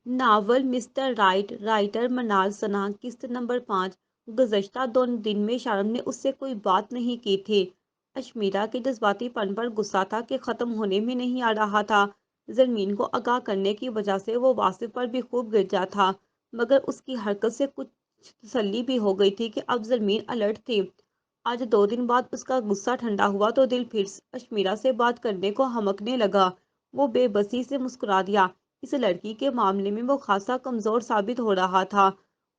Novel mister right writer मनाल सना किस्त number 5। गुज़श्ता 2 दिन में शारम ने उससे कोई बात नहीं की थी। अशमीरा के जज्बातीपन पर गुस्सा था कि ख़त्म होने में नहीं आ रहा था। ज़रमीन को आगाह करने की वजह से वो वासिफ पर भी खूब गिरजा था, मगर उसकी हरकत से कुछ तसल्ली भी हो गई थी कि अब ज़रमीन अलर्ट थी। आज 2 दिन बाद उसका गुस्सा ठंडा हुआ तो दिल फिर अशमीरा से बात करने को हमकने लगा। वो बेबसी से मुस्कुरा दिया। इस लड़की के मामले में वो खासा कमज़ोर साबित हो रहा था।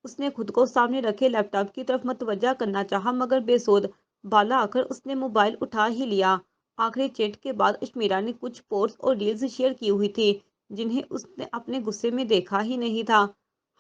उसने खुद को सामने रखे लैपटॉप की तरफ मतवज्जा करना चाहा, मगर बेसुध। बाला आकर उसने मोबाइल उठा ही लिया। आखिरी चैट के बाद अशमीरा ने कुछ पोस्ट और रील्स शेयर की हुई थी, जिन्हें उसने अपने गुस्से में देखा ही नहीं था।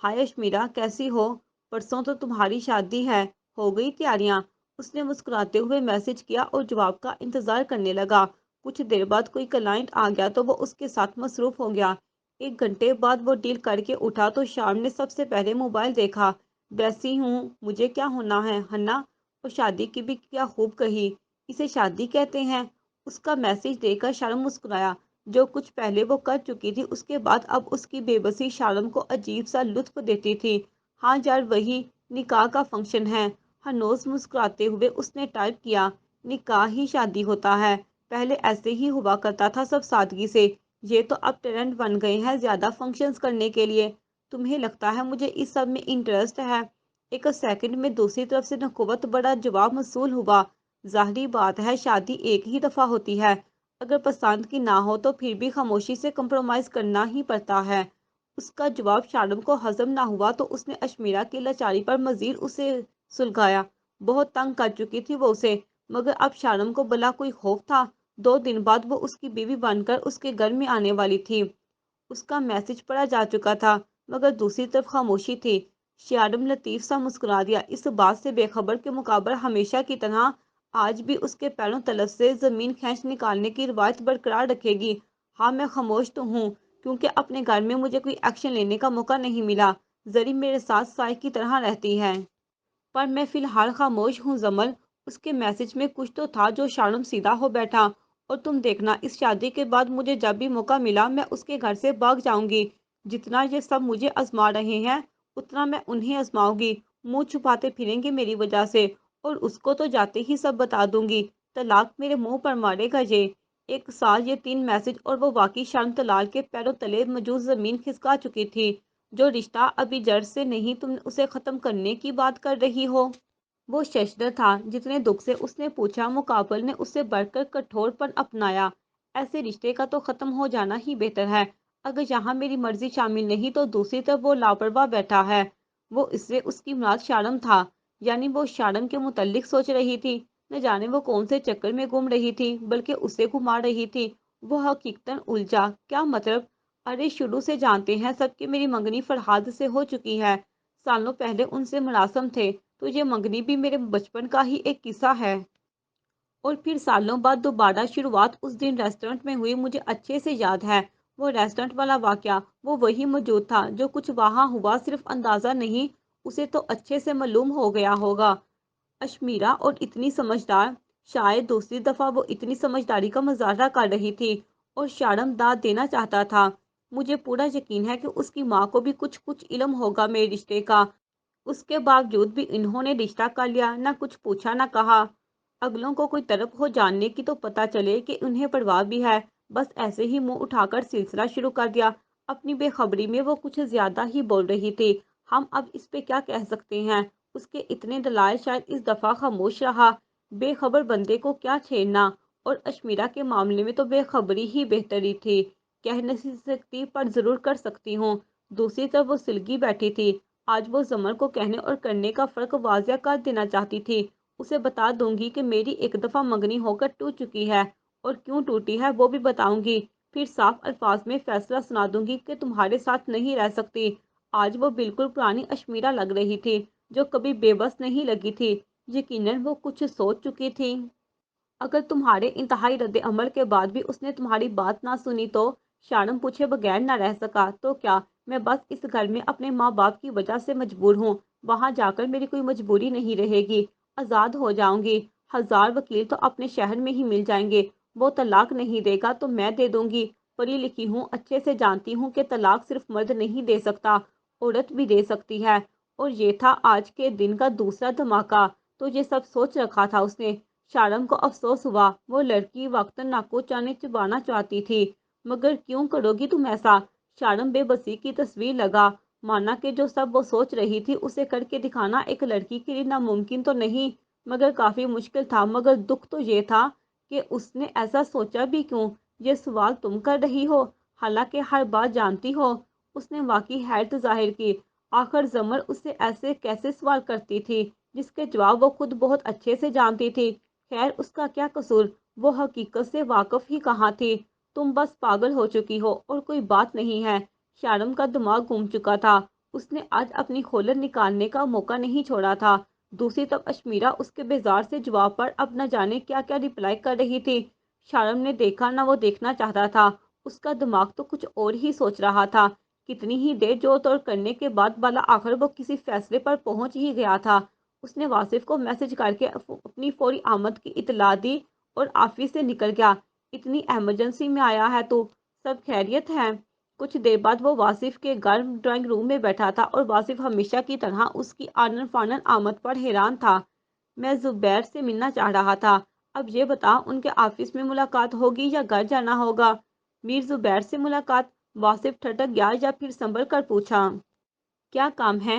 हाय अशमीरा, कैसी हो? परसों तो तुम्हारी शादी है, हो गई तैयारियां? उसने मुस्कुराते हुए मैसेज किया और जवाब का इंतजार करने लगा। कुछ देर बाद कोई क्लाइंट आ गया तो वो उसके साथ मसरूफ हो गया। 1 घंटे बाद वो डील करके उठा तो शाम ने सबसे पहले मोबाइल देखा। वैसी हूँ, मुझे क्या होना है हन्ना? और शादी की भी क्या खूब कही, इसे शादी कहते हैं? उसका मैसेज देखकर शारम मुस्कुराया। जो कुछ पहले वो कर चुकी थी उसके बाद अब उसकी बेबसी शारम को अजीब सा लुत्फ देती थी। हाँ यार, वही निकाह का फंक्शन है। हनोज मुस्कुराते हुए उसने टाइप किया, निकाह ही शादी होता है, पहले ऐसे ही हुआ करता था, सब सादगी से। ये तो अब ट्रेंड बन गए हैं ज्यादा फंक्शंस करने के लिए। तुम्हें लगता है मुझे इस सब में इंटरेस्ट है? एक सेकंड में दूसरी तरफ से नकुवत बड़ा जवाब मसूल हुआ। जाहिर बात है, शादी एक ही दफा होती है। अगर पसंद की ना हो तो फिर भी खामोशी से कंप्रोमाइज करना ही पड़ता है। उसका जवाब शारम को हजम ना हुआ तो उसने अशमीरा की लाचारी पर मजीद उसे सुलगाया। बहुत तंग कर चुकी थी वो उसे, मगर अब शारम को भला कोई खौफ था? 2 दिन बाद वो उसकी बीवी बनकर उसके घर में आने वाली थी। उसका मैसेज पढ़ा जा चुका था, मगर दूसरी तरफ खामोशी थी। शारम लतीफ सा मुस्कुरा दिया, इस बात से बेखबर के मुकाबले हमेशा की तरह आज भी उसके पैरों तलफ से जमीन खींच निकालने की रिवायत बरकरार रखेगी। हाँ, मैं खामोश तो हूँ, क्योंकि अपने घर में मुझे कोई एक्शन लेने का मौका नहीं मिला। जरी मेरे साथ साय की तरह रहती है, पर मैं फिलहाल खामोश हूँ जमल। उसके मैसेज में कुछ तो था जो शारम सीधा हो बैठा। और तुम देखना, इस शादी के बाद मुझे जब भी मौका मिला मैं उसके घर से भाग जाऊंगी। जितना ये सब मुझे आजमा रहे हैं उतना मैं उन्हें आजमाऊंगी। मुंह छुपाते फिरेंगे मेरी वजह से, और उसको तो जाते ही सब बता दूंगी। तलाक मेरे मुंह पर मारेगा ये। एक साल, ये 3 मैसेज, और वो वाकई शारम तलाल के पैरों तले मौजूद जमीन खिसका चुकी थी। जो रिश्ता अभी जड़ से नहीं, तुम उसे खत्म करने की बात कर रही हो? वो शशदर था। जितने दुख से उसने पूछा, मुकाबल ने उससे बढ़कर कठोरपन अपनाया। ऐसे रिश्ते का तो खत्म हो जाना ही बेहतर है। अगर यहाँ मेरी मर्जी शामिल नहीं तो दूसरी तरफ वो लापरवाह बैठा है। वो इससे उसकी मुराद शारम था, यानी वो शारम के मुतल्लिक सोच रही थी। न जाने वो कौन से चक्कर में घूम रही थी, बल्कि उसे घुमा रही थी। वो हकीकतन उलझा। क्या मतलब? अरे, शुरू से जानते हैं सब कि मेरी मंगनी फरहाद से हो चुकी है। सालों पहले उनसे मुरासम थे, तो ये मंगनी भी मेरे बचपन का ही एक किस्सा है। और फिर सालों बाद दोबारा शुरुआत उस दिन रेस्टोरेंट में हुई, मुझे अच्छे से याद है। वो रेस्टोरेंट वाला वाकया, वो वही मौजूद था। जो कुछ वहां हुआ सिर्फ अंदाजा नहीं, उसे तो अच्छे से मालूम हो गया होगा। अशमीरा और इतनी समझदार, शायद दूसरी दफा वो इतनी समझदारी का मुजाहरा कर रही थी। और शारम दाद देना चाहता था। मुझे पूरा यकीन है कि उसकी माँ को भी कुछ कुछ इल्म होगा मेरे रिश्ते का। उसके बावजूद भी इन्होंने रिश्ता कर लिया, ना कुछ पूछा ना कहा। अगलों को कोई तरफ हो जानने की तो पता चले कि उन्हें परवाह भी है। बस ऐसे ही मुंह उठाकर सिलसिला शुरू कर दिया। अपनी बेखबरी में वो कुछ ज्यादा ही बोल रही थी। हम अब इस पे क्या कह सकते हैं? उसके इतने दलाल, शायद इस दफा खामोश रहा। बेखबर बंदे को क्या छेड़ना। और अशमीरा के मामले में तो बेखबरी ही बेहतरी थी। कह नहीं सकती, पर जरूर कर सकती हूँ। दूसरी तरफ वो सिलगी बैठी थी। आज वो जमर को कहने और करने का फर्क वाजिया कर देना चाहती थी। उसे बता दूंगी कि मेरी एक दफा मंगनी होकर टूट चुकी है, और क्यों टूटी है वो भी बताऊंगी। फिर साफ अल्फाज में फैसला सुना दूंगी कि तुम्हारे साथ नहीं रह सकती। आज वो बिल्कुल पुरानी अशमीरा लग रही थी, जो कभी बेबस नहीं लगी थी। यकीनन वो कुछ सोच चुकी थी। अगर तुम्हारे इंतहाई रद्द अमल के बाद भी उसने तुम्हारी बात ना सुनी तो? शारम पूछे बगैर ना रह सका। तो क्या? मैं बस इस घर में अपने माँ बाप की वजह से मजबूर हूँ। वहां जाकर मेरी कोई मजबूरी नहीं रहेगी। आज़ाद हो जाऊंगी। 1000 वकील तो अपने शहर में ही मिल जाएंगे। वो तलाक नहीं देगा तो मैं दे दूंगी। पढ़ी लिखी हूँ, अच्छे से जानती हूँ कि तलाक सिर्फ मर्द नहीं दे सकता, औरत भी दे सकती है। और ये था आज के दिन का दूसरा धमाका। तो ये सब सोच रखा था उसने। शारम को अफसोस हुआ, वो लड़की वक्तन नाको चाने चुबाना चाहती थी। मगर क्यों करोगी तुम ऐसा? शारम बेबसी की तस्वीर लगा। माना कि जो सब वो सोच रही थी उसे करके दिखाना एक लड़की के लिए नामुमकिन तो नहीं, मगर काफी मुश्किल था। मगर दुख तो ये था कि उसने ऐसा सोचा भी क्यों? ये सवाल तुम कर रही हो, हालांकि हर बात जानती हो। उसने वाकई हैरत जाहिर की। आखिर जमर उससे ऐसे कैसे सवाल करती थी जिसके जवाब वो खुद बहुत अच्छे से जानती थी। खैर, उसका क्या कसूर? वो हकीकत से वाकिफ ही कहाँ थी। तुम बस पागल हो चुकी हो और कोई बात नहीं है। शारम का दिमाग घूम चुका था। उसने आज अपनी खोलर निकालने का मौका नहीं छोड़ा था। दूसरी तरफ अशमीरा उसके बेजार से जवाब पर अब न जाने क्या क्या रिप्लाई कर रही थी। शारम ने देखा ना वो देखना चाहता था। उसका दिमाग तो कुछ और ही सोच रहा था। कितनी ही देर जोर तोड़ करने के बाद बाला आखिर वो किसी फैसले पर पहुंच ही गया था। उसने वासिफ को मैसेज करके अपनी फौरी आमद की इतला दी और ऑफिस से निकल गया। इतनी इमरजेंसी में आया है तो सब खैरियत है? कुछ देर बाद वो वासिफ के घर ड्राइंग रूम में बैठा था और वासिफ हमेशा की तरह उसकी आनन फानन आमद पर हैरान था। मैं जुबैर से मिलना चाह रहा था। अब ये बता, उनके ऑफिस में मुलाकात होगी या घर जाना होगा? मीर जुबैर से मुलाकात? वासिफ ठटक गया या फिर संभल कर पूछा, क्या काम है?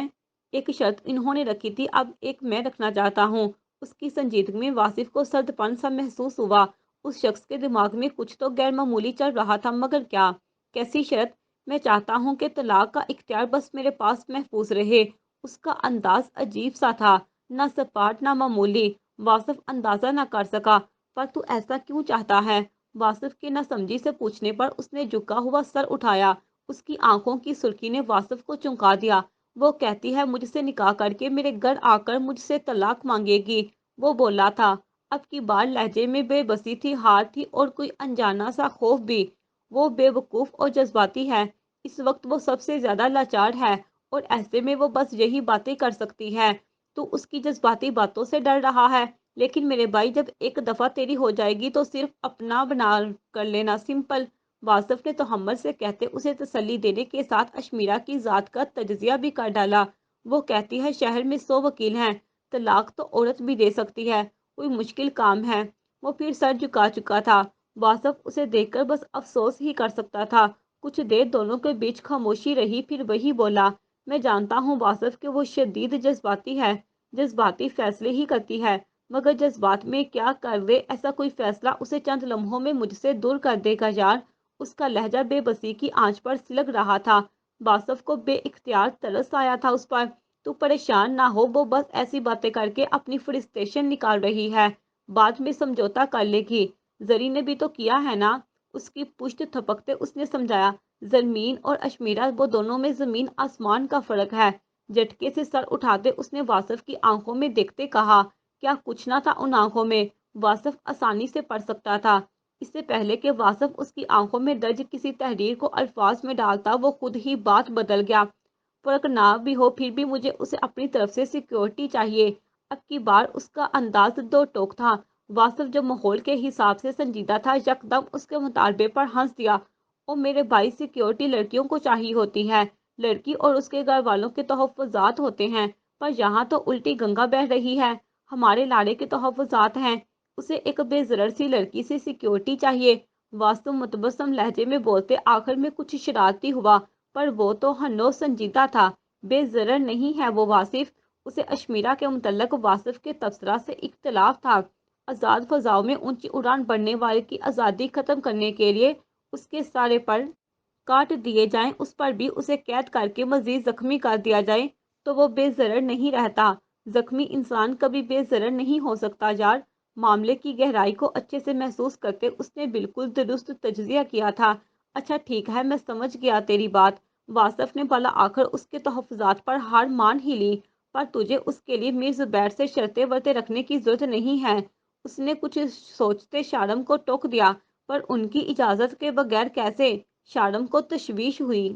एक शर्त इन्होंने रखी थी, अब एक मैं रखना चाहता हूँ। उसकी संजीदगी में वासिफ को सर्दपन सा महसूस हुआ। उस शख्स के दिमाग में कुछ तो गैर मामूली चल रहा था, मगर क्या? कैसी शर्त? मैं चाहता हूँ कि तलाक का इख्तियार बस मेरे पास महफूज रहे। उसका अंदाज अजीब सा था, ना सपाट ना मामूली। वासिफ अंदाजा ना कर सका। पर तू ऐसा क्यों चाहता है? वासिफ के ना समझी से पूछने पर उसने झुका हुआ सर उठाया। उसकी आंखों की सुर्खी ने वासिफ को चौंका दिया। वो कहती है मुझसे निकाह करके मेरे घर आकर मुझसे तलाक मांगेगी, वो बोला था। अब की बार लहजे में बेबसी थी, हार थी और कोई अनजाना सा खौफ भी। वो बेवकूफ और जज्बाती है। इस वक्त वो सबसे ज्यादा लाचार है और ऐसे में वो बस यही बातें कर सकती है। तो उसकी जज्बाती बातों से डर रहा है। लेकिन मेरे भाई, जब एक दफा तेरी हो जाएगी तो सिर्फ अपना बना कर लेना, सिंपल। वासिफ ने तहम्मुल से कहते उसे तसल्ली देने के साथ अशमीरा की जात का तजजिया भी कर डाला। वो कहती है शहर में 100 वकील हैं, तलाक तो औरत भी दे सकती है, कोई मुश्किल काम है? वो फिर सर झुका चुका था। वासिफ उसे देखकर बस अफसोस ही कर सकता था। कुछ देर दोनों के बीच खामोशी रही, फिर वही बोला, मैं जानता हूँ वासिफ कि वो शदीद जज्बाती है, जज्बाती फैसले ही करती है, मगर जज्बात में क्या कर दे ऐसा कोई फैसला उसे चंद लम्हों में मुझसे दूर कर देगा यार। उसका लहजा बेबसी की आंच पर सिलक रहा था। वासिफ को बेइख्तियार तरस आया था उस पर। तू परेशान ना हो, वो बस ऐसी बातें करके अपनी फ्रस्ट्रेशन निकाल रही है, बाद में समझौता कर लेगी। जरी ने भी तो किया है ना? उसकी पुश्त थपकते उसने समझाया, जमीन और अशमीरा, वो दोनों में जमीन आसमान का फर्क है। झटके से सर उठाते उसने वासिफ की आंखों में देखते कहा, क्या कुछ ना था उन आंखों में? वासिफ आसानी से पढ़ सकता था। इससे पहले कि वासिफ उसकी आंखों में दर्ज किसी तहरीर को अल्फाज में डालता, वो खुद ही बात बदल गया। फर्क ना भी हो फिर भी मुझे उसे अपनी तरफ से सिक्योरिटी चाहिए। अब की बार उसका अंदाज दो टोक था। वासिफ जो माहौल के हिसाब से संजीदा था, यकदम उसके मुतालबे पर हंस दिया। ओ मेरे भाई, सिक्योरिटी लड़कियों को चाहिए होती है, लड़की और उसके घर वालों के तहफ़्फ़ुज़ात होते हैं। पर यहाँ तो उल्टी गंगा बह रही है। हमारे लाड़े के तहफ़्फ़ुज़ात हैं, उसे एक बेज़रर सी लड़की से सिक्योरिटी चाहिए। वास्तु मुतबस्सम लहजे में बोलते आखिर में कुछ शरारती हुआ, पर वो तो हन्नो संजीदा था। बेज़रर नहीं है वो वासिफ। उसे अशमीरा के मुतल्लक वासिफ के तबसरा से इख्तलाफ था। आज़ाद फ़ज़ाओं में ऊंची उड़ान भरने वाले की आज़ादी ख़त्म करने के लिए उसके सारे पर काट दिए जाएं, उस पर भी उसे कैद करके मजीद जख्मी कर दिया जाए तो वो बेज़रर नहीं रहता। जख्मी इंसान कभी बेज़रर नहीं हो सकता यार। मामले की गहराई को अच्छे से महसूस करते उसने बिल्कुल दुरुस्त तज्जिया किया था। अच्छा ठीक है, मैं समझ गया तेरी बात। वासिफ ने भला आखिर उसके तहफ़्फ़ुज़ात पर हार मान ही ली, पर तुझे उसके लिए मीर ज़ुबैर से शर्तें वर्तें रखने की ज़रूरत नहीं है। उसने कुछ सोचते शारम को टोक दिया, पर उनकी इजाज़त के बगैर कैसे? शारम को तशवीश हुई।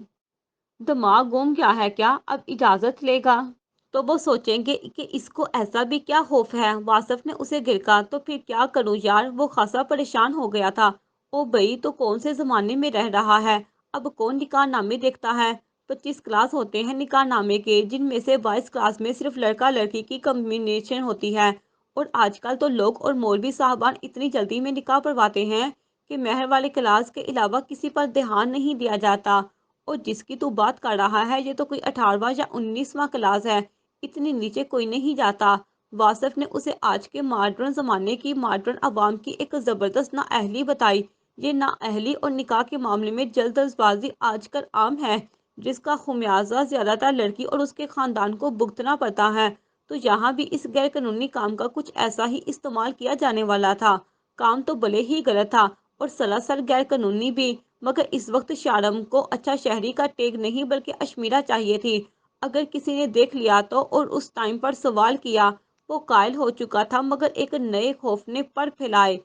दिमाग गुम गया है क्या? अब इजाज़त लेगा तो वो सोचेंगे कि इसको ऐसा भी क्या खौफ है। वासिफ ने उसे गिरका, तो फिर क्या करूं यार? वो खासा परेशान हो गया था। ओ भाई, तो कौन से जमाने में रह रहा है? अब कौन निकाह नामे देखता है? 25 क्लास होते हैं निकाह नामे के, जिनमें से 22 क्लास में सिर्फ लड़का लड़की की कम्बिनेशन होती है। और आजकल तो लोग और मौलवी साहबान इतनी जल्दी में निकाह पढ़वाते हैं कि मेहर वाले क्लास के अलावा किसी पर ध्यान नहीं दिया जाता। और जिसकी तू बात कर रहा है, ये तो कोई 18वां या 19वां क्लास है। इतनी नीचे कोई नहीं जाता। वासिफ ने उसे आज के मॉडर्न जमाने की, मॉडर्न अवाम की एक जबरदस्त नाअहली बताई। ये नाअहली और निकाह के मामले में जल्दबाजी आजकल आम है, जिसका खुमियाजा ज्यादातर लड़की और उसके खानदान को भुगतना पड़ता है। तो यहाँ भी इस गैर कानूनी काम का कुछ ऐसा ही इस्तेमाल किया जाने वाला था। काम तो भले ही गलत था और सरासर गैर कानूनी भी, मगर इस वक्त शारम को अच्छा शहरी का टेक नहीं बल्कि अशमीरा चाहिए थी। अगर किसी ने देख लिया तो और उस टाइम पर सवाल किया, वो कायल हो चुका था, मगर एक नए खौफ ने पर फैलाए।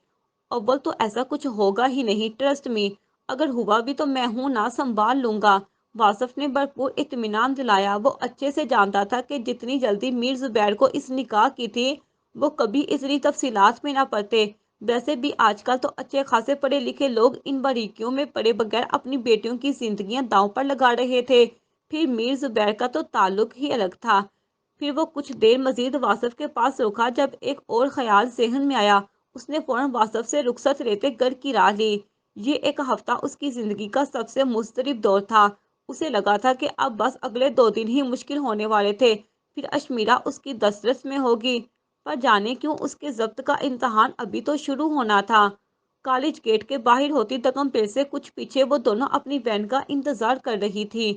अव्वल तो ऐसा कुछ होगा ही नहीं, ट्रस्ट में। अगर हुआ भी तो मैं हूं ना, संभाल लूंगा। वासफ ने भरपूर इत्मीनान दिलाया। वो अच्छे से जानता था कि जितनी जल्दी मीर जुबैर को इस निकाह की थी, वो कभी इतनी तफसीलात में ना पड़ते। वैसे भी आजकल तो अच्छे खासे पढ़े लिखे लोग इन बारीकियों में पड़े बगैर अपनी बेटियों की जिंदगियां दांव पर लगा रहे थे। फिर मीर जुबैर का तो ताल्लुक ही अलग था। फिर वो कुछ देर मजीद वासफ के पास रुका। जब एक और ख्याल जहन में आया, उसने फौरन वासफ से रुखसत लेते घर की राह ली। ये एक हफ्ता उसकी जिंदगी का सबसे मुस्तरिब दौर था। उसे लगा था कि अब बस अगले 2 दिन ही मुश्किल होने वाले थे, फिर अशमीरा उसकी दस्तरस में होगी। पर जाने क्यों उसके जब्त का इम्तहान अभी तो शुरू होना था। कॉलेज गेट के बाहर होती दगम पेड़ से कुछ पीछे वो दोनों अपनी वैन का इंतजार कर रही थी।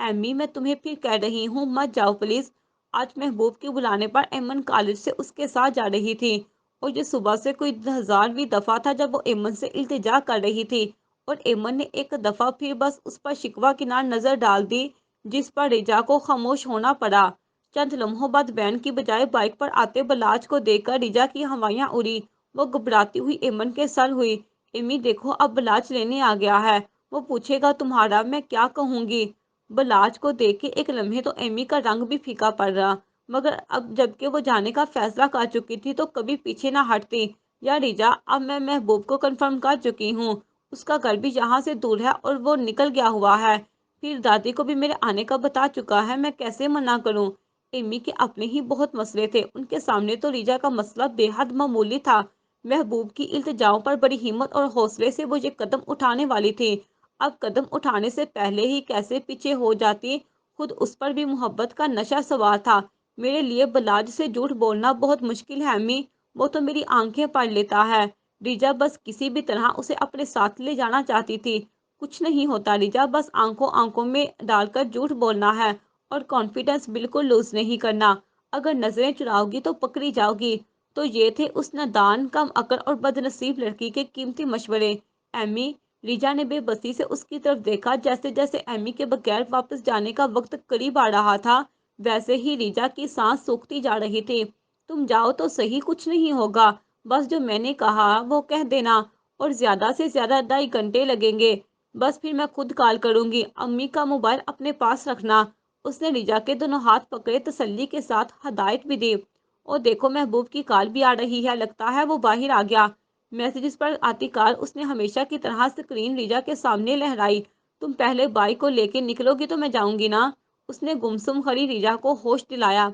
एमी, मैं तुम्हें फिर कह रही हूँ, मत जाओ प्लीज। आज महबूब के बुलाने पर एमन कॉलेज से उसके साथ जा रही थी। और ये सुबह से कोई 1000वीं दफा था जब वो एमन से इल्तिजा कर रही थी। और एमन ने एक दफा फिर बस उस पर शिकवा किनार नजर डाल दी, जिस पर रिजा को खामोश होना पड़ा। चंद लम्हों बाद वैन की बजाय बाइक पर आते बलाज को देखकर रिजा की हवाइयां उड़ी। वो घबराती हुई एमन के सर हुई। एमी देखो, अब बलाज लेने आ गया है। वो पूछेगा तुम्हारा, मैं क्या कहूंगी। बलाज को देख के एक लम्हे तो एमी का रंग भी फीका पड़ रहा, मगर अब जबकि वो जाने का फैसला कर चुकी थी तो कभी पीछे ना हटती। या रिजा, अब मैं महबूब को कंफर्म कर चुकी हूँ। उसका घर भी यहाँ से दूर है और वो निकल गया हुआ है। फिर दादी को भी मेरे आने का बता चुका है, मैं कैसे मना करूँ। एमी के अपने ही बहुत मसले थे, उनके सामने तो रिजा का मसला बेहद मामूली था। महबूब की इल्तिजाओं पर बड़ी हिम्मत और हौसले से वो ये कदम उठाने वाली थी। अब कदम उठाने से पहले ही कैसे पीछे हो जाती। खुद उस पर भी मोहब्बत का नशा सवार था। मेरे लिए बलाज से झूठ बोलना बहुत मुश्किल है अम्मी। वो तो मेरी आंखें पढ़ लेता है। रिजा बस किसी भी तरह उसे अपने साथ ले जाना चाहती थी। कुछ नहीं होता रिजा, बस आंखों आंखों में डालकर झूठ बोलना है और कॉन्फिडेंस बिल्कुल लूज नहीं करना। अगर नजरें चुराओगी तो पकड़ी जाओगी। तो ये थे उस नादान, कम अकल और बदनसीब लड़की के कीमती मशवरे। एमी, रिजा ने बेबसी से उसकी तरफ देखा। जैसे जैसे एमी के बगैर वापस जाने का वक्त करीब आ रहा था, वैसे ही रिजा की सांस सूखती जा रही थी। तुम जाओ तो सही, कुछ नहीं होगा। बस जो मैंने कहा वो कह देना। और ज्यादा से ज्यादा 2.5 घंटे लगेंगे। बस फिर मैं खुद कॉल करूंगी। अम्मी का मोबाइल अपने पास रखना। उसने रिजा के दोनों हाथ पकड़े, तसल्ली के साथ हदायत भी दी। और देखो, महबूब की कॉल भी आ रही है, लगता है वो बाहर आ गया। मैसेजेस पर आती कॉल उसने हमेशा की तरह स्क्रीन रिजा के सामने लहराई। तुम पहले बाइक को लेके निकलोगी तो मैं जाऊंगी ना। उसने गुमसुम खड़ी रिजा को होश दिलाया।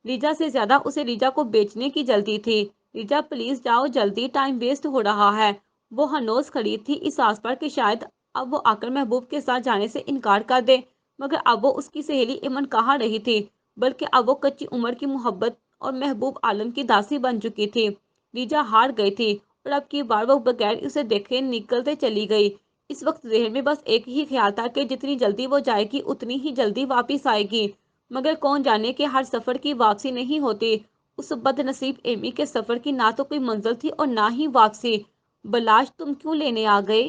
रिजा से ज्यादा उसे रिजा को बेचने की जल्दी थी। रिजा, प्लीज जाओ जल्दी, टाइम वेस्ट हो रहा है। वो हनोज खड़ी थी इस आस पर कि शायद अब वो आकर महबूब के साथ जाने से इनकार कर दे। मगर अब वो उसकी सहेली इमन कहाँ रही थी, बल्कि अब वो कच्ची उम्र की मोहब्बत और महबूब आलम की दासी बन चुकी थी। रिजा हार गई थी और अब की बार वो बगैर उसे देखे निकलते चली गई। इस वक्त जहन में बस एक ही ख्याल था कि जितनी जल्दी वो जाएगी उतनी ही जल्दी वापिस आएगी। मगर कौन जाने कि हर सफर की वापसी नहीं होती। उस बदनसीब एमी के सफर की ना तो कोई मंजिल थी और ना ही वापसी। बलाश, तुम क्यों लेने आ गए।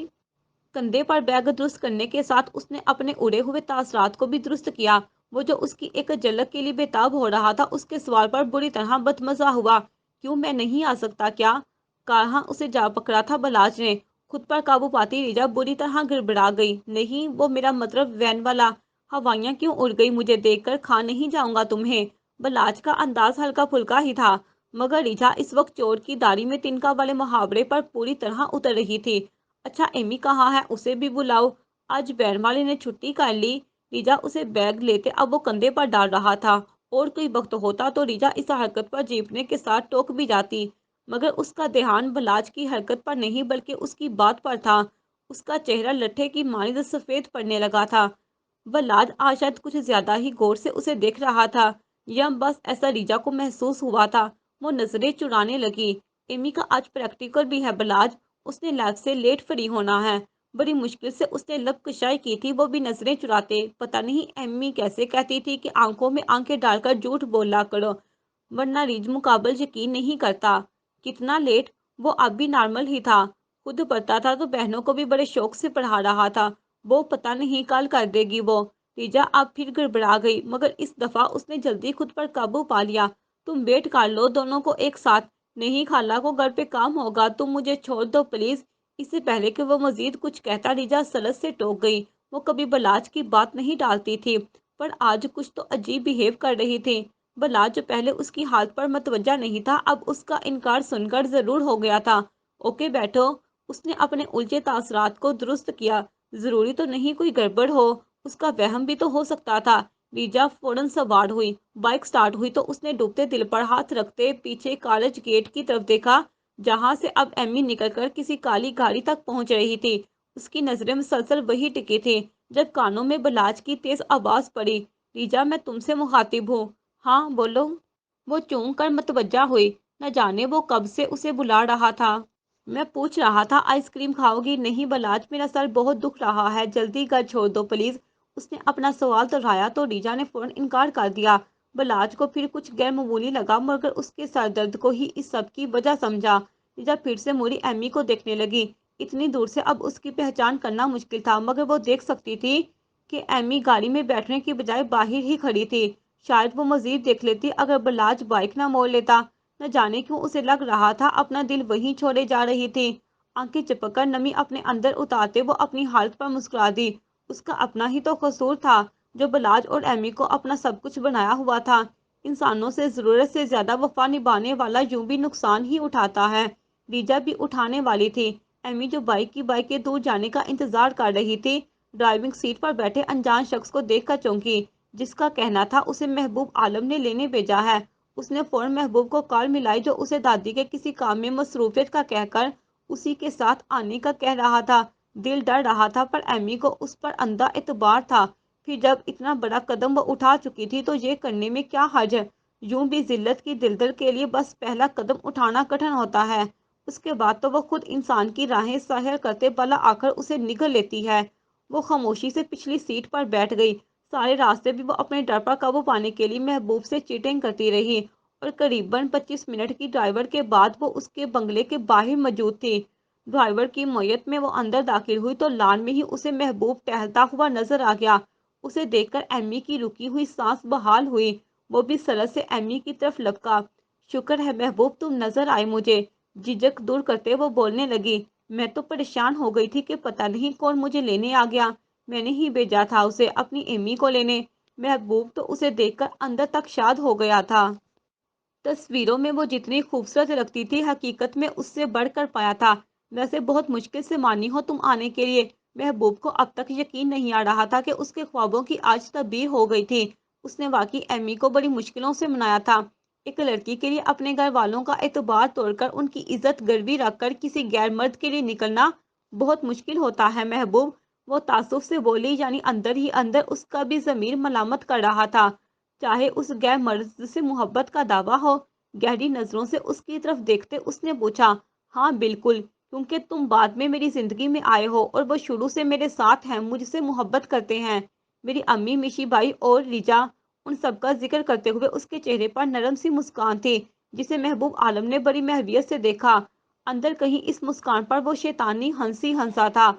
कंधे पर बैग दुरुस्त करने के साथ उसने अपने उड़े हुए तासरात को भी दुरुस्त किया। वो जो उसकी एक झलक के लिए बेताब हो रहा था, उसके सवाल पर बुरी तरह बदमजा हुआ। क्यों, मैं नहीं आ सकता क्या। कहाँ उसे जा पकड़ा था बलाज ने। खुद पर काबू पाती रिजा बुरी तरह गिड़बड़ा गई। नहीं, वो मेरा मतलब वैन वाला। हवाइयां क्यों उड़ गई मुझे देखकर, खा नहीं जाऊंगा तुम्हें। बलाज का अंदाज हल्का फुल्का ही था, मगर रिजा इस वक्त चोर की दाढ़ी में तिनका वाले मुहावरे पर पूरी तरह उतर रही थी। अच्छा एमी कहाँ है, उसे भी बुलाओ। आज बैन वाले ने छुट्टी कर ली। रीजा उसे बैग लेते अब वो कंधे पर डाल रहा था। और कोई वक्त होता तो रीजा इस हरकत पर जीपने के साथ टोक भी जाती, मगर उसका ध्यान बलाज की हरकत पर नहीं बल्कि उसकी बात पर था। उसका चेहरा लट्ठे की मानिंद सफेद पड़ने लगा था। बलाज आज शायद कुछ ज्यादा ही गौर से उसे देख रहा था, या बस ऐसा रीजा को महसूस हुआ था। वो नजरें चुराने लगी। एमी का आज प्रैक्टिकल भी है बलाज, उसने लैब से लेट फ्री होना है। बड़ी मुश्किल से उसने लब कुशाई की थी, वो भी नजरें चुराते। पता नहीं एम्मी कैसे कहती थी कि आंखों में आंखें डालकर झूठ बोला करो, वरना रीज मुकाबल यकीन नहीं करता। कितना लेट, वो अब भी नॉर्मल ही था। खुद पढ़ता था तो बहनों को भी बड़े शौक से पढ़ा रहा था। वो पता नहीं कल कर देगी वो। रीजा अब फिर गड़बड़ा गई, मगर इस दफा उसने जल्दी खुद पर काबू पा लिया। तुम वेट कर लो दोनों को एक साथ। नहीं, खाला को घर पे काम होगा, तुम मुझे छोड़ दो प्लीज। इससे पहले कि वो मजीद कुछ कहता रीजा सलस से टोक गई। वो कभी बलाज की बात नहीं टालती थी, पर आज कुछ तो अजीब बिहेव कर रही थी। बलाज जो पहले उसकी हालत पर मतवज्जा नहीं था, अब उसका इनकार सुनकर जरूर हो गया था। ओके बैठो। उसने अपने उलझे तासरात को दुरुस्त किया। जरूरी तो नहीं कोई गड़बड़ हो, उसका वहम भी तो हो सकता था। रीजा फौरन सवार हुई। बाइक स्टार्ट हुई तो उसने डूबते दिल पर हाथ रखते पीछे कॉलेज गेट की तरफ देखा, जहां से अब एमी निकलकर किसी काली गाड़ी तक पहुंच रही थी। उसकी नजरें मुसलसल वही टिकी थी, जब कानों में बलाज की तेज आवाज पड़ी। रीजा, मैं तुमसे मुखातिब हूँ। हाँ बोलो। वो चूं कर मतवज्जा हुई। न जाने वो कब से उसे बुला रहा था। मैं पूछ रहा था आइसक्रीम खाओगी? नहीं बलाज, मेरा सर बहुत दुख रहा है, जल्दी घर छोड़ दो प्लीज। उसने अपना सवाल दोहराया तो रीजा ने फौरन इनकार कर दिया। बलाज को फिर कुछ गैर मामूली लगा, मगर उसके सर दर्द को ही इस सब की वजह समझा। रीजा फिर से मुड़ी एमी को देखने लगी। इतनी दूर से अब उसकी पहचान करना मुश्किल था, मगर वो देख सकती थी कि एमी गाड़ी में बैठने की बजाय बाहर ही खड़ी थी। शायद वो मजीद देख लेती अगर बलाज बाइक ना मोड़ लेता। न जाने क्यों उसे लग रहा था अपना दिल वहीं छोड़े जा रही थी। आंखें चिपककर नमी अपने अंदर उतारते वो अपनी हालत पर मुस्कुरा दी। उसका अपना ही तो कसूर था, जो बलाज और एमी को अपना सब कुछ बनाया हुआ था। इंसानों से जरूरत से ज्यादा वफा निभाने वाला यूं भी नुकसान ही उठाता है। रीजा भी उठाने वाली थी। एमी जो बाइक के दूर जाने का इंतजार कर रही थी, ड्राइविंग सीट पर बैठे अनजान शख्स को देखकर चौंकी, जिसका कहना था उसे महबूब आलम ने लेने भेजा है। उसने फौरन महबूब को कॉल मिलाई, जो उसे दादी के किसी काम में मसरूफियत का कहकर उसी के साथ आने का कह रहा था। दिल डर रहा था, पर एमी को उस पर अंधा एतबार था। फिर जब इतना बड़ा कदम वो उठा चुकी थी तो ये करने में क्या हर्ज है। यूं भी जिल्लत की दिलदर के लिए बस पहला कदम उठाना कठिन होता है, उसके बाद तो वो खुद इंसान की राहें सैर करते भला आकर उसे निगल लेती है। वो खामोशी से पिछली सीट पर बैठ गई। सारे रास्ते भी वो अपने डर पर काबू पाने के लिए महबूब से चीटिंग करती रही, और करीबन 25 मिनट की ड्राइवर के बाद वो उसके बंगले के बाहर मौजूद थी। ड्राइवर की मयत में वो अंदर दाखिल हुई तो लान में ही उसे महबूब टहलता हुआ नजर आ गया। उसे देखकर एमी की रुकी हुई सांस बहाल हुई। वो भी सरस से एमी की तरफ लपका। शुक्र है महबूब, तुम नजर आए मुझे। झिझक दूर करते वो बोलने लगी। मैं तो परेशान हो गई थी कि पता नहीं कौन मुझे लेने आ गया। मैंने ही भेजा था उसे अपनी एमी को लेने। महबूब तो उसे देखकर अंदर तक शाद हो गया था। तस्वीरों में वो जितनी खूबसूरत लगती थी, हकीकत में उससे बढ़कर पाया था। वैसे बहुत मुश्किल से मानी हो तुम आने के लिए। महबूब को अब तक यकीन नहीं आ रहा था कि उसके ख्वाबों की आज तब्दील हो गई थी। उसने वाकई एमी को बड़ी मुश्किलों से मनाया था। एक लड़की के लिए अपने घर वालों का एतबार तोड़कर उनकी इज्जत गिरवी रखकर किसी गैर मर्द के लिए निकलना बहुत मुश्किल होता है महबूब। वो तासुफ से बोली, यानी अंदर ही अंदर उसका भी ज़मीर मलामत कर रहा था। चाहे उस गैर मर्द से मोहब्बत का दावा हो। गहरी नजरों से उसकी तरफ देखते उसने पूछा, हाँ बिल्कुल, क्योंकि तुम बाद में मेरी जिंदगी में आए हो और वो शुरू से मेरे साथ हैं, मुझसे मोहब्बत करते हैं। मेरी अम्मी, मिशी भाई और रिजा, उन सबका जिक्र करते हुए उसके चेहरे पर नरम सी मुस्कान थी, जिसे महबूब आलम ने बड़ी महवियत से देखा। अंदर कहीं इस मुस्कान पर वो शैतानी हंसी हंसा था।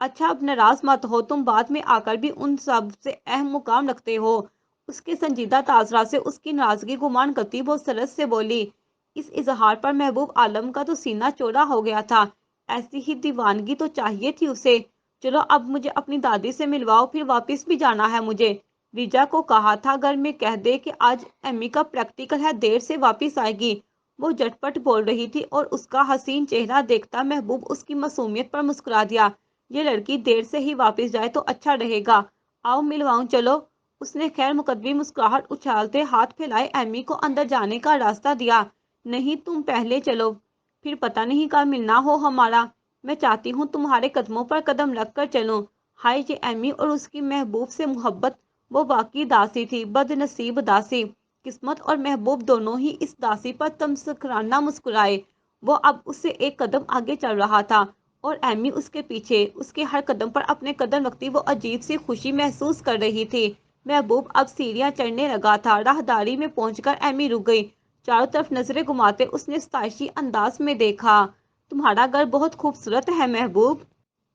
अच्छा अब नाराज मत हो, तुम बाद में आकर भी उन सब से अहम मुकाम रखते हो। उसके संजीदा तासरा से उसकी नाराजगी गुमान करती वो सरस से बोली। इस इजहार पर महबूब आलम का तो सीना चौड़ा हो गया था। ऐसी ही दीवानगी तो चाहिए थी उसे। चलो अब मुझे अपनी दादी से मिलवाओ, फिर वापस भी जाना है मुझे। रिजा को कहा था घर में कह दे कि आज एमी का प्रैक्टिकल है, देर से वापस आएगी। वो झटपट बोल रही थी और उसका हसीन चेहरा देखता महबूब उसकी मासूमियत पर मुस्कुरा दिया। ये लड़की देर से ही वापस जाए तो अच्छा रहेगा। आओ मिलवाऊं चलो। उसने खैर मुकद्दमी मुस्कुराहट उछालते हाथ फैलाए एमी को अंदर जाने का रास्ता दिया। नहीं तुम पहले चलो, फिर पता नहीं कब मिलना हो हमारा। मैं चाहती हूँ तुम्हारे कदमों पर कदम रख कर चलूं। हाय ये एमी और उसकी महबूब से मोहब्बत, वो वाकई दासी थी, बदनसीब दासी। किस्मत और महबूब दोनों ही इस दासी पर तमस्कराना मुस्कुराए। वो अब उससे एक कदम आगे चल रहा था और एमी उसके पीछे। उसके हर कदम पर अपने कदम रखती वो अजीब सी खुशी महसूस कर रही थी। महबूब अब सीढ़ियां चढ़ने लगा था। राहदारी में पहुंचकर एमी रुक गई। चारों तरफ नजरें घुमाते उसने सताइशी अंदाज में देखा। तुम्हारा घर बहुत खूबसूरत है महबूब।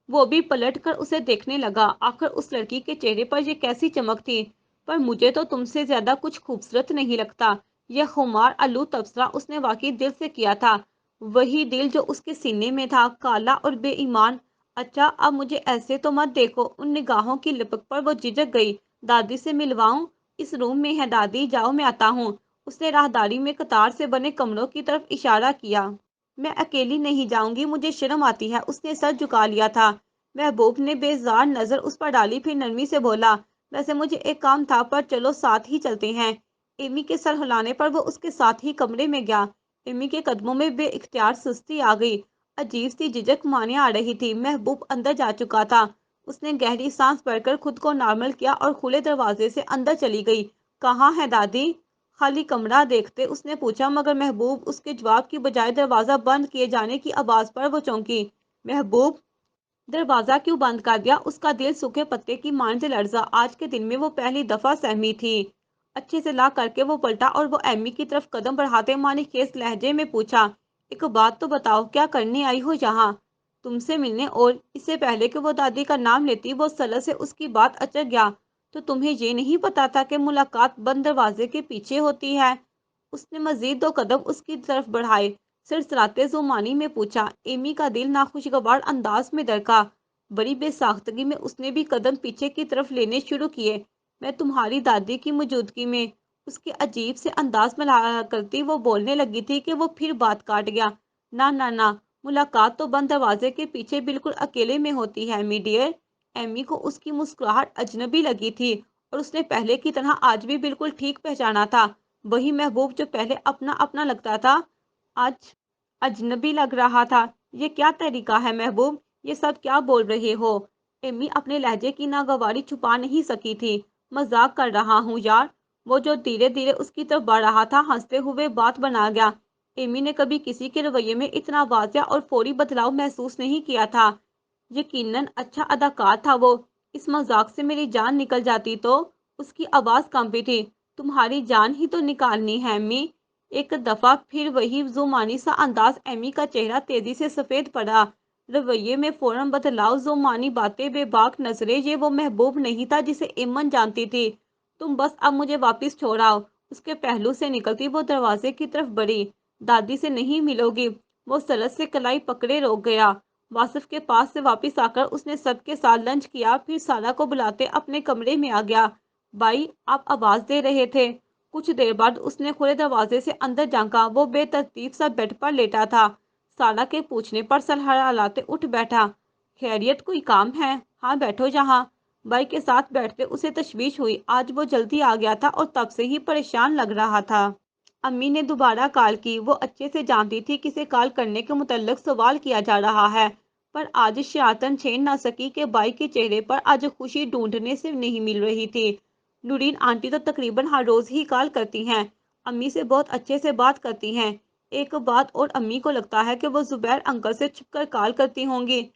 वो भी पलट कर उसे देखने लगा। आखिर उस लड़की के चेहरे पर ये कैसी चमक थी। पर मुझे तो तुमसे ज्यादा कुछ खूबसूरत नहीं लगता। यह खुमार आलू तबसरा उसने वाकई दिल से किया था। वही दिल जो उसके सीने में था, काला और बेईमान। अच्छा अब मुझे ऐसे तो मत देखो। उन निगाहों की लिपक पर वो झिझक गई। दादी से मिलवाऊं? इस रूम में है दादी, जाओ मैं आता हूँ। उसने राहदारी में कतार से बने कमरों की तरफ इशारा किया। मैं अकेली नहीं जाऊंगी, मुझे शर्म आती है। उसने सर झुका लिया था। महबूब ने बेजार नजर उस पर डाली, फिर नरमी से बोला, वैसे मुझे एक काम था, पर चलो साथ ही चलते हैं। एमी के सर हिलाने पर वो उसके साथ ही कमरे में गया। एमी के कदमों में बेइख्तियार सुस्ती आ गई। अजीब सी झिझक माने आ रही थी। महबूब अंदर जा चुका था। उसने गहरी सांस भरकर खुद को नॉर्मल किया और खुले दरवाजे से अंदर चली गई। कहाँ है दादी? खाली कमरा देखते उसने पूछा, मगर महबूब उसके जवाब की बजाय दरवाजा बंद किए जाने की आवाज पर वो चौंकी। महबूब, दरवाजा क्यों बंद कर दिया? उसका दिल सूखे पत्ते की मांझ लर्जा। आज के दिन में वो पहली दफा सहमी थी। अच्छे से ला करके वो पलटा और वो एमी की तरफ कदम बढ़ाते मानी खेस लहजे में पूछा, एक बात तो बताओ, क्या करने आई हो यहाँ? तुमसे मिलने। और इससे पहले कि वो दादी का नाम लेती वो सलह से उसकी बात अचक गया। तो तुम्हें ये नहीं पता था कि मुलाकात बंद दरवाजे के पीछे होती है? उसने मजीद दो कदम उसकी तरफ बढ़ाए। सिरसराते जुमानी में पूछा। एमी का दिल नाखुशगवार अंदाज में धड़का। बड़ी बेसाख्तगी में उसने भी कदम पीछे की तरफ लेने शुरू किए। मैं तुम्हारी दादी की मौजूदगी में। उसके अजीब से अंदाज में ला करती वो बोलने लगी थी कि वो फिर बात काट गया। ना ना ना, मुलाकात तो बंद दरवाजे के पीछे बिल्कुल अकेले में होती है एमी डियर। एमी को उसकी मुस्कुराहट अजनबी लगी थी और उसने पहले की तरह आज भी बिल्कुल ठीक पहचाना था। वही महबूब जो पहले अपना अपना लगता था, आज अजनबी लग रहा था। ये क्या तरीका है महबूब? ये सब क्या बोल रहे हो? एमी अपने लहजे की नागवारी छुपा नहीं सकी थी। मजाक कर रहा हूँ यार। वो जो धीरे धीरे उसकी तरफ बढ़ रहा था हंसते हुए बात बना गया। एमी ने कभी किसी के रवैये में इतना वाज़ेह और फौरी बदलाव महसूस नहीं किया था। यकीनन अच्छा अदाकार था वो। इस मजाक से मेरी जान निकल जाती तो। उसकी आवाज कांपी थी। तुम्हारी जान ही तो निकालनी है एमी। एक दफा फिर वही जुमानी सा अंदाज। एमी का चेहरा तेजी से सफेद पड़ा। रवैये में फौरन बदलाव, जुमानी बातें, बेबाक नजरें। ये वो महबूब नहीं था जिसे इमन जानती थी। तुम बस अब मुझे वापस छोड़ाओ। उसके पहलू से निकलती वो दरवाजे की तरफ बढ़ी। दादी से नहीं मिलोगी? वो सरस से कलाई पकड़े रोक गया। वासिफ के पास से वापस आकर उसने सबके साथ लंच किया, फिर सारा को बुलाते अपने कमरे में आ गया। भाई, आप आवाज दे रहे थे। कुछ देर बाद उसने खुले दरवाजे से अंदर झांका। वो बेतरतीब सा बेड पर लेटा था। सारा के पूछने पर सर हलाते उठ बैठा। खैरियत, कोई काम है? हाँ बैठो जहाँ। भाई के साथ बैठते उसे तशवीश हुई। आज वो जल्दी आ गया था और तब से ही परेशान लग रहा था। अम्मी ने दोबारा कॉल की। वो अच्छे से जानती थी किसे कॉल करने के मुतल्लिक सवाल किया जा रहा है, पर आज शरारतन छेड़ ना सकी कि बाई के चेहरे पर आज खुशी ढूंढने से नहीं मिल रही थी। नूरीन आंटी तो तकरीबन हर रोज ही कॉल करती हैं। अम्मी से बहुत अच्छे से बात करती हैं। एक बात और, अम्मी को लगता है कि वो जुबैर अंकल से छुपकर कॉल करती होंगी।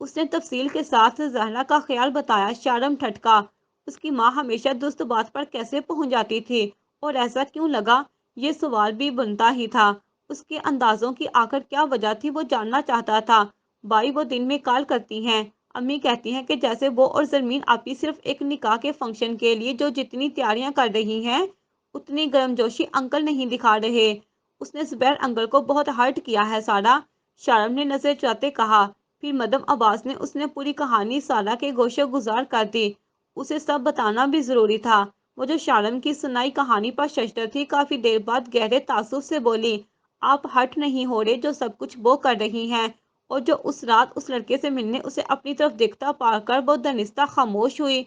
उसने तफसील के साथ जहरा का ख्याल बताया। शारम ठटका। उसकी माँ हमेशा दुरुस्त बात पर कैसे पहुंच जाती थी और ऐसा क्यों लगा? ये सवाल भी बनता ही था। उसके अंदाजों की आखिर क्या वजह थी, वो जानना चाहता था। बाई वो दिन में कॉल करती हैं। अम्मी कहती हैं कि जैसे वो और जरमीन आपी सिर्फ एक निकाह के फंक्शन के लिए जो जितनी तैयारियां कर रही हैं, उतनी गर्मजोशी अंकल नहीं दिखा रहे। उसने जुबैर अंकल को बहुत हर्ट किया है सारा। शारम ने नजर चुराते कहा। फिर मदम आवाज ने उसने पूरी कहानी सारा के गोशे गुजार कर दी। उसे सब बताना भी जरूरी था। वो जो शारम की सुनाई कहानी पर शशदर थी, काफी देर बाद गहरे तासुब से बोली, आप हट नहीं हो रहे, जो सब कुछ वो कर रही हैं। और जो उस रात उस लड़के से मिलने उसे अपनी तरफ देखता पाकर वो धनिष्ठा खामोश हुई।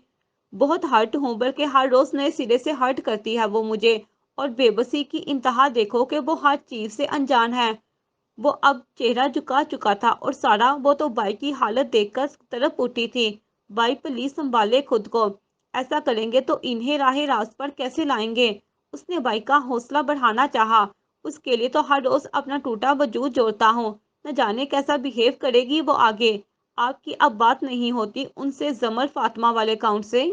बहुत हर्ट हूँ, बल्कि हर रोज नए सिरे से हर्ट करती है वो मुझे। और बेबसी की इंतहा देखो कि वो हर चीज से अनजान है। वो अब चेहरा झुका चुका था और सारा वो तो बाई की हालत देखकर तरफ उठी थी। बाई प्लीज संभाले खुद को, ऐसा करेंगे तो इन्हें राह रास्त पर कैसे लाएंगे। उसने बाई का हौसला बढ़ाना चाहा। उसके लिए तो हर रोज अपना टूटा वजूद जोड़ता हूँ। न जाने कैसा बिहेव करेगी वो आगे। आपकी अब बात नहीं होती उनसे, जमल फातिमा वाले काउंट से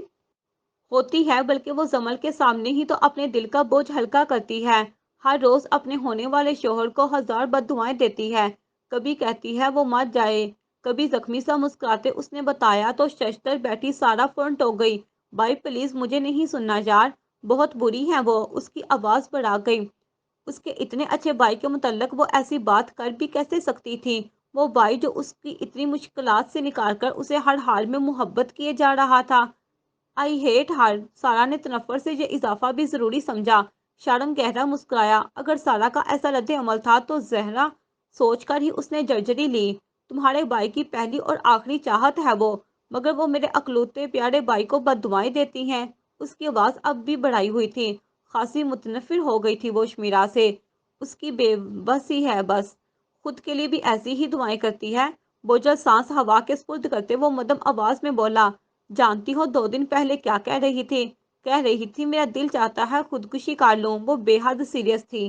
होती है, बल्कि वो जमल के सामने ही तो अपने दिल का बोझ हल्का करती है। हर रोज अपने होने वाले शोहर को हजार बददुआएं देती है। कभी कहती है वो मर जाए, कभी जख्मी सा मुस्कुराते उसने बताया तो शशतर बैठी सारा फौरन टोक गई। भाई प्लीज मुझे नहीं सुनना यार, बहुत बुरी है वो। उसकी आवाज बढ़ा गई। उसके इतने अच्छे भाई के मुतल्लक वो ऐसी बात कर भी कैसे सकती थी। वो भाई जो उसकी इतनी मुश्किलात से निकाल कर उसे हर हाल में मोहब्बत किए जा रहा था। I hate her. सारा ने तनफ्फर से ये इजाफा भी जरूरी समझा। शारम गहरा मुस्कुराया। अगर सारा का ऐसा रद्द अमल था तो जहरा सोचकर ही उसने जर्जरी ली। तुम्हारे भाई की पहली और आखिरी चाहत है वो, मगर वो मेरे अकलौते प्यारे भाई को बददुआएं देती हैं। उसकी आवाज अब भी बढ़ाई हुई थी। खासी मुतनफिर हो गई थी वो शमीरा से। उसकी बेबसी है बस, खुद के लिए भी ऐसी ही दुआएं करती है। बोझल सांस हवा के स्पुर्द करते वो मदम आवाज में बोला, जानती हो 2 दिन पहले क्या कह रही थी? कह रही थी मेरा दिल चाहता है खुदकुशी कर लूं। वो बेहद सीरियस थी।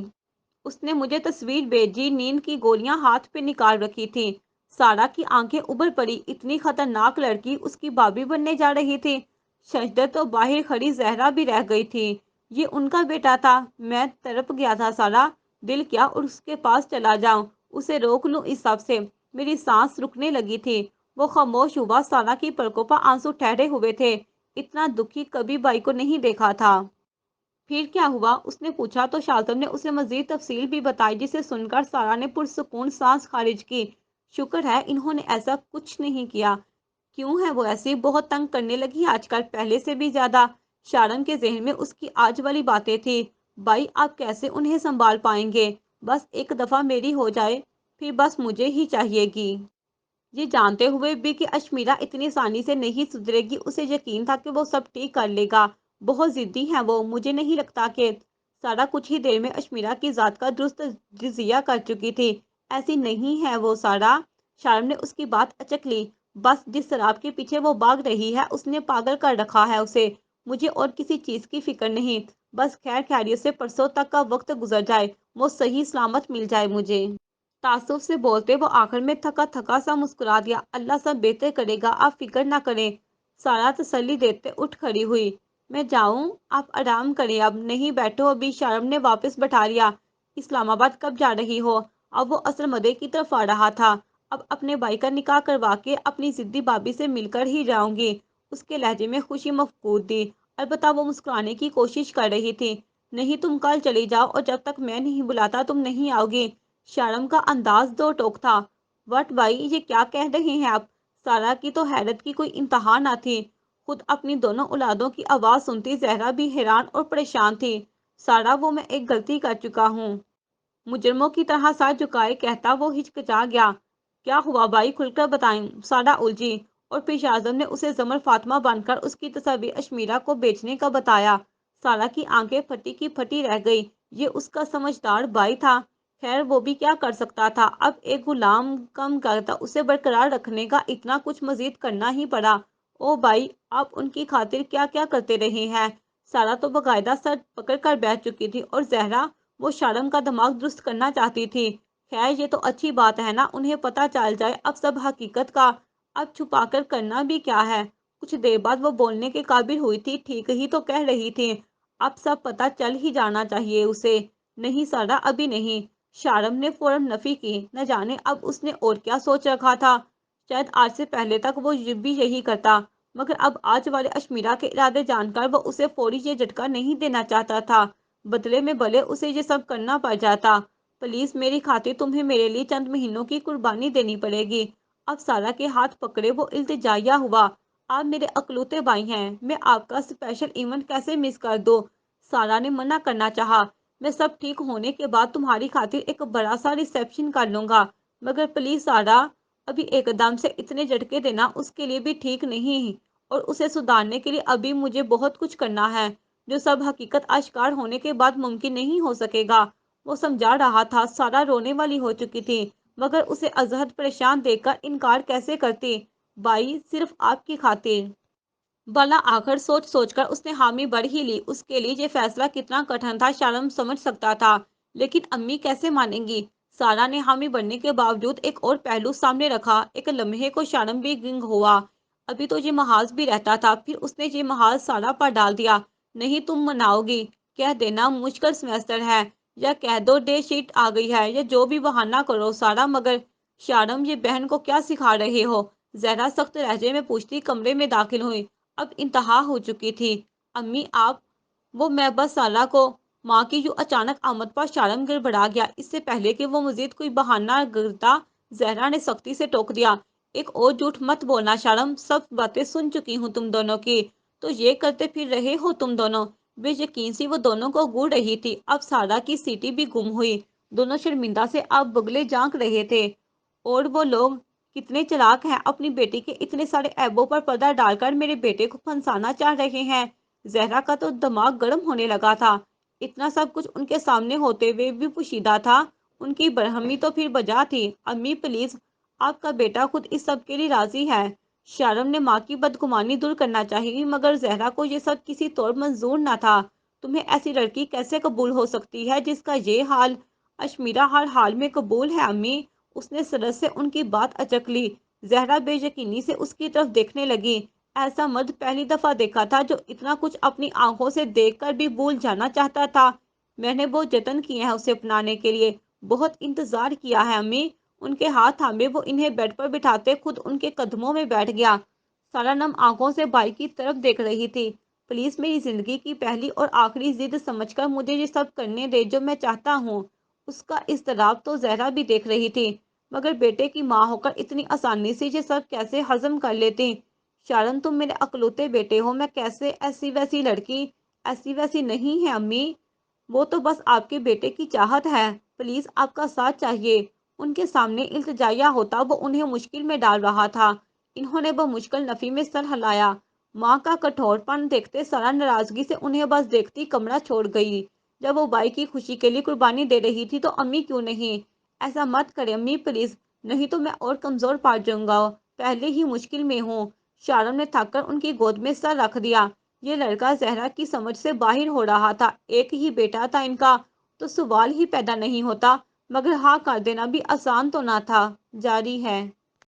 उसने मुझे तस्वीर भेजी, नींद की गोलियां हाथ पे निकाल रखी थी। सारा की आंखें उभर पड़ी। इतनी खतरनाक लड़की उसकी भाभी बनने जा रही थी। शजदर तो बाहर खड़ी, जहरा भी रह गई थी। ये उनका बेटा था। मैं तड़प गया था सारा। दिल क्या उसके पास चला जाऊं, उसे रोक लूं इस सब से। मेरी सांस रुकने लगी थी। वो खामोश हुआ। सारा की पलकों पर आंसू ठहरे हुए थे। इतना दुखी कभी बाई को नहीं देखा था। फिर क्या हुआ उसने पूछा तो शालतम ने उसे मजीद तफसील भी बताई, जिसे सुनकर सारा ने पुरसुकून सांस खारिज की। शुक्र है इन्होंने ऐसा कुछ नहीं किया। क्यों है वो ऐसी? बहुत तंग करने लगी आजकल, पहले से भी ज्यादा। शारम के जहन में उसकी आज वाली बातें थी। भाई आप कैसे उन्हें संभाल पाएंगे? बस एक दफा मेरी हो जाए, फिर बस मुझे ही चाहिएगी। ये जानते हुए भी कि अशमीरा इतनी आसानी से नहीं सुधरेगी, उसे यकीन था कि वो सब ठीक कर लेगा। बहुत जिद्दी है वो। मुझे नहीं लगता कि सारा कुछ ही देर में अशमीरा की जात का दुरुस्त जिजिया कर चुकी थी। ऐसी नहीं है वो सारा। शारम ने उसकी बात अचक ली। बस जिस शराब के पीछे वो भाग रही है उसने पागल कर रखा है उसे। मुझे और किसी चीज की फिक्र नहीं। बस खैर खैरियत से परसों तक का वक्त गुजर जाए, वो सही सलामत मिल जाए मुझे। तासुब से बोलते वो आखिर में थका थका सा मुस्कुरा दिया। अल्लाह सब बेहतर करेगा, आप फिक्र ना करें। सारा तसल्ली देते उठ खड़ी हुई। मैं जाऊं? आप आराम करें, अब नहीं, बैठो अभी। शारम ने वापस बैठा लिया। इस्लामाबाद कब जा रही हो? अब वो असल मदे की तरफ आ रहा था। अब अपने भाई का निकाह करवा के अपनी जिद्दी भाभी से मिलकर ही जाऊंगी। उसके लहजे में खुशी मफकूद थी। अलबत्ता वो मुस्कुराने की कोशिश कर रही थी। नहीं, तुम कल चली जाओ और जब तक मैं नहीं बुलाता तुम नहीं आओगी। शारम का अंदाज दो टोक था। वट भाई, ये क्या कह रहे हैं आप? सारा की तो हैरत की कोई इंतहा ना थी। खुद अपनी दोनों औलादों की आवाज सुनती जहरा भी हैरान और परेशान थी। सारा, वो मैं एक गलती कर चुका हूँ। मुजरमों की तरह सर झुकाए कहता वो हिचकिचा गया। क्या हुआ भाई, खुलकर बताएं। सारा उलझी। और फिर शाहजम ने उसे जमर फातिमा बनकर उसकी तस्वीर अशमीरा को बेचने का बताया। सारा की आंखें फटी की फटी रह गई। ये उसका समझदार भाई था। खैर वो भी क्या कर सकता था। अब एक गुलाम कम करता उसे बरकरार रखने का इतना कुछ मजीद करना ही पड़ा। ओ भाई, आप उनकी खातिर क्या क्या करते रहे हैं? सारा तो बकायदा सर पकड़ कर बैठ चुकी थी। और जहरा, वो शारम का दिमाग दुरुस्त करना चाहती थी। खैर ये तो अच्छी बात है ना, उन्हें पता चल जाए अब सब हकीकत का। अब छुपाकर करना भी क्या है। कुछ देर बाद वो बोलने के काबिल हुई थी। ठीक ही तो कह रही थी। अब सब पता चल ही जाना चाहिए उसे। नहीं सारा, अभी नहीं। शारम ने फौरन नफी की। न जाने अब उसने और क्या सोच रखा था। शायद आज से पहले तक वो भी यही करता, मगर अब आज वाले अशमीरा के इरादे जानकर वो उसे फौरी ये झटका नहीं देना चाहता था। बदले में भले उसे ये सब करना पड़ जाता। प्लीज मेरी खातिर तुम्हें मेरे लिए चंद महीनों की कुर्बानी देनी पड़ेगी। अब सारा के हाथ पकड़े वो इल्तिजाया हुआ। आप मेरे अकलौते भाई हैं, मैं आपका स्पेशल इवेंट कैसे मिस कर दूं? सारा ने मना करना चाहा। मैं सब ठीक होने के बाद तुम्हारी खातिर एक बड़ा सा रिसेप्शन कर लूंगा। मगर प्लीज सारा, अभी एकदम से इतने झटके देना उसके लिए भी ठीक नहीं है, और उसे सुधारने के लिए अभी मुझे बहुत कुछ करना है, जो सब हकीकत आश्कार होने के बाद मुमकिन नहीं हो सकेगा। वो समझा रहा था। सारा रोने वाली हो चुकी थी, मगर उसे अजहर परेशान देखकर इनकार कैसे करती। भाई, सिर्फ आपकी खातिर। भला आखिर सोच सोचकर उसने हामी भर ही ली। उसके लिए ये फैसला कितना कठिन था शारम समझ सकता था, लेकिन अम्मी कैसे मानेंगी। सारा ने हामी भरने के बावजूद एक और पहलू सामने रखा। एक लम्हे को शारम भी गिंग हुआ। अभी तो ये महाज भी रहता था, फिर उसने ये महाज सारा पर डाल दिया। नहीं, तुम मनाओगी, कह देना मुश्किल सेमेस्टर है, या कह दो डे शीट आ गई है, या जो भी बहाना करो सारा। मगर शारम, ये बहन को क्या सिखा रहे हो? जहरा सख्त लहजे में पूछती। कमरे में दाखिल हुई। अब इंतहा हो चुकी थी। अम्मी, आप, वो मैं बस साला को। माँ की यूं अचानक आमद पर शारम गिड़बड़ा गया। इससे पहले कि वो मजीद कोई बहाना करता, जहरा ने सख्ती से टोक दिया। एक और झूठ मत बोलना शारम, सब बातें सुन चुकी हूँ तुम दोनों की। तो ये करते फिर रहे हो तुम दोनों? बेयकीन सी वो दोनों को घूर रही थी। अब सारा की सीटी भी गुम हुई। दोनों शर्मिंदा से अब बगले झांक रहे थे। और वो लोग कितने चालाक हैं, अपनी बेटी के इतने सारे ऐबों पर पर्दा डालकर मेरे बेटे को फंसाना चाह रहे हैं। जहरा का तो दिमाग गर्म होने लगा था। इतना सब कुछ उनके सामने होते हुए भी पोशीदा था। उनकी बरहमी तो फिर बजा थी। अम्मी प्लीज, आपका बेटा खुद इस सब के लिए राजी है। शारम ने माँ की बदगुमानी दूर करना चाहिए, मगर जहरा को ये सब किसी तौर मंजूर न था। तुम्हें ऐसी लड़की कैसे कबूल हो सकती है जिसका ये हाल? अशमीरा हर हाल में कबूल है अम्मी। उसने सरस से उनकी बात अचक ली। जहरा बेयकीनी से उसकी तरफ देखने लगी। ऐसा मर्द पहली दफा देखा था जो इतना कुछ अपनी आंखों से देखकर भी भूल जाना चाहता था। मैंने बहुत जतन किए हैं उसे अपनाने के लिए, बहुत इंतजार किया है अम्मी। उनके हाथ थामे वो इन्हें बेड पर बिठाते खुद उनके कदमों में बैठ गया। सारा नम आंखों से भाई की तरफ देख रही थी। प्लीज, मेरी जिंदगी की पहली और आखिरी जिद समझकर मुझे ये सब करने दे जो मैं चाहता हूँ। उसका इस्तराब तो जहरा भी देख रही थी। मगर बेटे की माँ होकर इतनी आसानी से ये सब कैसे हजम कर लेती? शारन, तुम मेरे अकलौते बेटे हो। मैं कैसे ऐसी वैसी लड़की? ऐसी वैसी नहीं है अम्मी। वो तो बस आपके बेटे की चाहत है। प्लीज, आपका साथ चाहिए। उनके सामने इल्तिजाया होता। वो उन्हें मुश्किल में डाल रहा था। इन्होंने वो मुश्किल नफी में सर हिलाया। माँ का कठोरपन देखते सारा नाराजगी से उन्हें बस देखती कमरा छोड़ गई। जब वो भाई की खुशी के लिए कुर्बानी दे रही थी तो अम्मी क्यों नहीं? ऐसा मत करे अम्मी प्लीज, नहीं तो मैं और कमजोर पड़ जाऊंगा। पहले ही मुश्किल में हूँ। शारम ने थक कर उनकी गोद में सर रख दिया। ये लड़का जहरा की समझ से बाहर हो रहा था। एक ही बेटा था इनका, तो सवाल ही पैदा नहीं होता। मगर हाँ कर देना भी आसान तो ना था। जारी है।